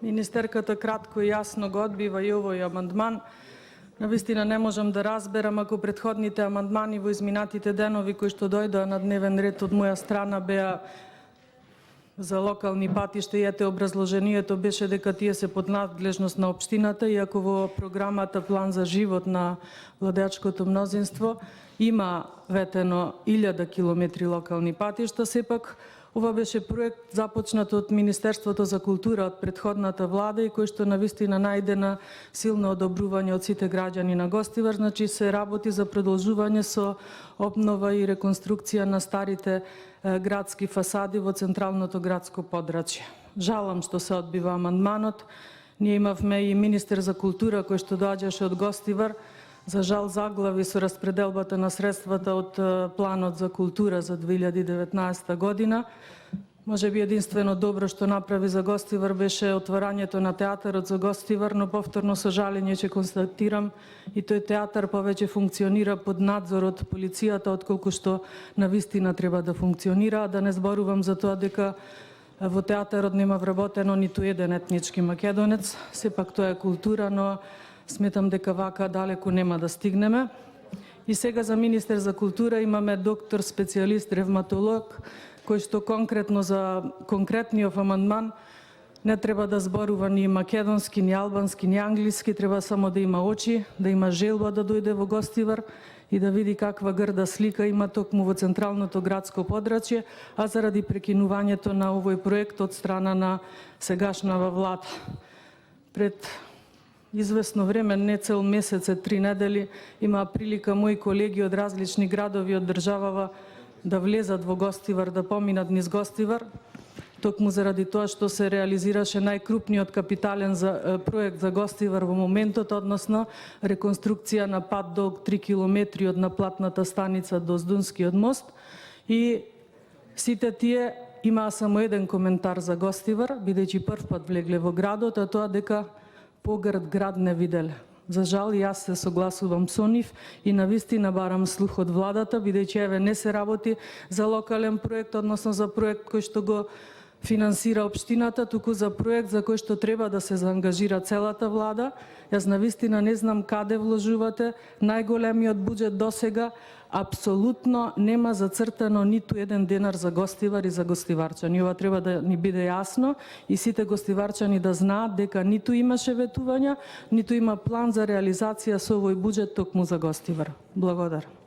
Министерката кратко и јасно го одбива и овој амандман. Навистина не можам да разберам ако претходните амандмани во изминатите денови кои што дојдоа на дневен ред од моја страна беа за локални патишта и ете образложението беше дека тие се под надлежност на општината, иако во програмата План за живот на владеачкото мнозинство има ветено 1000 километри локални патишта, сепак ова беше проект започнат од Министерството за култура од претходната влада и кој што навистина најде на силно одобрување од сите граѓани на Гостивар, значи се работи за продолжување со обнова и реконструкција на старите градски фасади во централното градско подрачје. Жалам што се одбива амандманот. Ние имавме и министер за култура кој што доаѓаше од Гостивар. За жал заглави со распределбата на средствата од планот за култура за 2019 година. Може би единствено добро што направи за Гостивар беше отворањето на театарот за Гостивар, но повторно со жалење ќе констатирам и тој театар повеќе функционира под надзор од полицијата, отколку што навистина треба да функционира, да не зборувам за тоа дека во театарот нема вработено ниту еден етнички македонец. Сепак тоа е култура, но сметам дека вака далеку нема да стигнеме. И сега за министер за култура имаме доктор специјалист ревматолог, кој што конкретно за конкретниот амандман не треба да зборува ни македонски, ни албански, ни англиски, треба само да има очи, да има желба да дојде во Гостивар и да види каква грда слика има токму во централното градско подрачје, а заради прекинувањето на овој проект од страна на сегашнава влада. Пред известно време, не цел месец, 3 недели, имаа прилика мои колеги од различни градови од државава да влезат во Гостивар, да поминат низ Гостивар, токму заради тоа што се реализираше најкрупниот капитален проект за Гостивар во моментот, односно реконструкција на пат долг 3 километри од наплатната станица до Здунскиот мост. И сите тие имаа само еден коментар за Гостивар, бидејќи првпат влегле во градот, а тоа дека погрд град не виделе. За жал, јас се согласувам со нив и навистина барам слух од владата, бидејќи еве не се работи за локален проект, односно за проект кој што го финансира општината, туку за проект за кој што треба да се заангажира целата влада. Јас навистина не знам каде вложувате најголемиот буџет досега, апсолутно нема зацртано ниту еден денар за Гостивар и за гостиварчани. Ова треба да ни биде јасно и сите гостиварчани да знаат дека ниту имаше ветувања, ниту има план за реализација со овој буџет токму за Гостивар. Благодарам.